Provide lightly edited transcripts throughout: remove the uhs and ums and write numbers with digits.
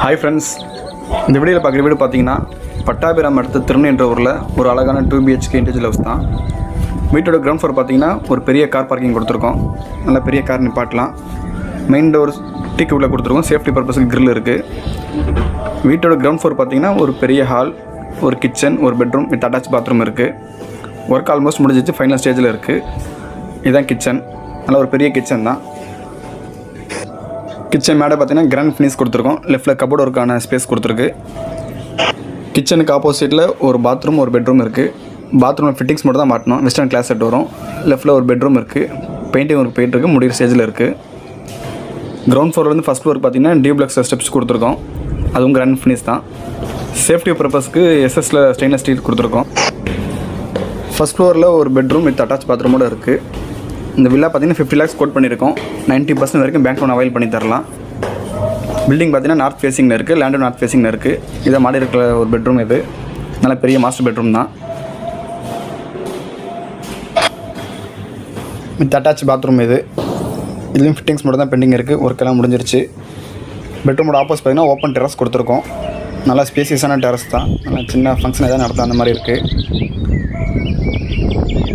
Hi friends, இந்த வீடியோவில் பார்க்குற வீடு பார்த்தீங்கன்னா பட்டாபிராம் அடுத்த திருநெல்வேலி என்ற ஊரில் ஒரு அழகான 2 BHK இன்டிஜுவல் ஹவுஸ் தான். வீட்டோட கிரவுண்ட் ஃப்ளோர் பார்த்தீங்கன்னா ஒரு பெரிய கார் பார்க்கிங் கொடுத்துருக்கோம். நல்லா பெரிய கார் நிப்பாட்டலாம். மெயின் டோர் டீக்கு உள்ளே கொடுத்துருக்கோம். சேஃப்டி பர்பஸுக்கு கிரில் இருக்குது. வீட்டோட கிரவுண்ட் ஃப்ளோர் பார்த்தீங்கன்னா ஒரு பெரிய ஹால், ஒரு கிச்சன், ஒரு பெட்ரூம் வித் அட்டாச் பாத்ரூம் இருக்குது. ஒர்க் ஆல்மோஸ்ட் முடிஞ்சிச்சு, ஃபைனல் ஸ்டேஜில் இருக்குது. இதுதான் கிச்சன். நல்லா ஒரு பெரிய கிச்சன் தான். கிச்சன் மேடை பார்த்தீங்கன்னா கிராண்ட் ஃபினிஷ் கொடுத்துருக்கோம். லெஃப்ட்டில் கபோர்டு ஒர்க்கான ஸ்பேஸ் கொடுத்துருக்கு. கிச்சனுக்கு ஆப்போசிட்டில் ஒரு பாத்ரூம், ஒரு பெட்ரூம் இருக்குது. பாத்ரூமில் ஃபிட்டிங்ஸ் மட்டும் தான் மாட்டணும். வெஸ்டர்ன் கிளாஸ் செட் வரும். லெஃப்ட்டில் ஒரு பெட்ரூம் இருக்குது. பெயிண்டிங் ஒர்க் போயிட்டுருக்கு, முடிகிற ஸ்டேஜில் இருக்குது. கிரவுண்ட் ஃப்ளோர்லேருந்து ஃபஸ்ட் ஃப்ளோர் பார்த்தீங்கன்னா டியூப்ளெக்ஸ் ஸ்டெப்ஸ் கொடுத்துருக்கோம். அதுவும் கிராண்ட் ஃபினிஷ் தான். சேஃப்டி பர்பஸ்க்கு எஸ்எஸ்ல ஸ்டெயின்லெஸ் ஸ்டீல் கொடுத்துருக்கோம். ஃபஸ்ட் ஃப்ளோரில் ஒரு பெட்ரூம் வித் அட்டாச் பாத்ரூமோடு இருக்குது. இந்த வில்லா பார்த்தீங்கன்னா 50 lakhs கோட் பண்ணியிருக்கோம். 90% வரைக்கும் பேங்க் லோன் அவைல் பண்ணி தரலாம். பில்டிங் பார்த்தீங்கன்னா நார்த் ஃபேஸிங்கில் இருக்குது. லேண்டும் நார்த் ஃபேஸிங்கில் இருக்குது. இதை மாடி இருக்கிற ஒரு பெட்ரூம். இது நல்ல பெரிய மாஸ்டர் பெட்ரூம் தான். With attach bathroom. இதுலேயும் ஃபிட்டிங்ஸ் மட்டும் தான் பெண்டிங் இருக்குது. ஒர்க்கெல்லாம் முடிஞ்சிருச்சு. பெட்ரூமோட ஆப்போசிட் பார்த்தீங்கன்னா ஓப்பன் டெரஸ் கொடுத்துருக்கோம். நல்லா ஸ்பேசியஸான டெரஸ் தான். நல்லா சின்ன ஃபங்க்ஷன் எதாவது நடத்த அந்த மாதிரி இருக்குது.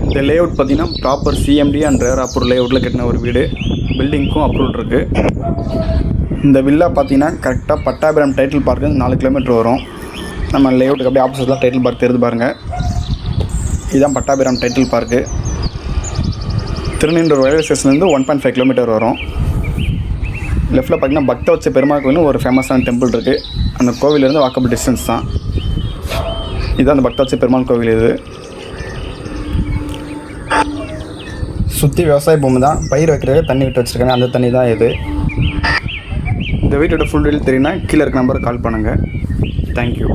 இந்த லேஅவுட் பார்த்தீங்கன்னா proper CMD and RERA approval லேஅவுட்டில் கட்டின ஒரு வீடு. பில்டிங்க்கும் அப்ரூவல் இருக்குது. இந்த வில்லா பார்த்தீங்கன்னா கரெக்டாக பட்டாபிராம் டைட்டில் பார்க்கு 4 கிலோமீட்டர் வரும். நம்ம லேஅவுட்டுக்கு அப்படியே ஆப்போசிட்டில் டைட்டில் பார்க் தெரியுது பாருங்கள். இதுதான் Pattabiram title park. Tirunelveli railway ஸ்டேஷன்லேருந்து 1.5 கிலோமீட்டர் வரும். லெஃப்ட்டில் பார்த்தீங்கன்னா பக்தவச்ச பெருமாள் கோவில் ஒரு ஃபேமஸான டெம்பிள் இருக்குது. அந்த கோவிலேருந்து வாக்கபிள் டிஸ்டன்ஸ் தான். இதுதான் அந்த பக்தவச்ச பெருமாள் கோவில். இது சுற்றி விவசாய பூமி தான். பயிர் வைக்கிறதுக்கு தண்ணி விட்டு வச்சுருக்காங்க. அந்த தண்ணி தான் இது. இந்த வீட்டோட ஃபுல் டீட்டெயில் தெரியுன்னா கீழே இருக்க நம்பருக்கு கால் பண்ணுங்கள். தேங்க்யூ.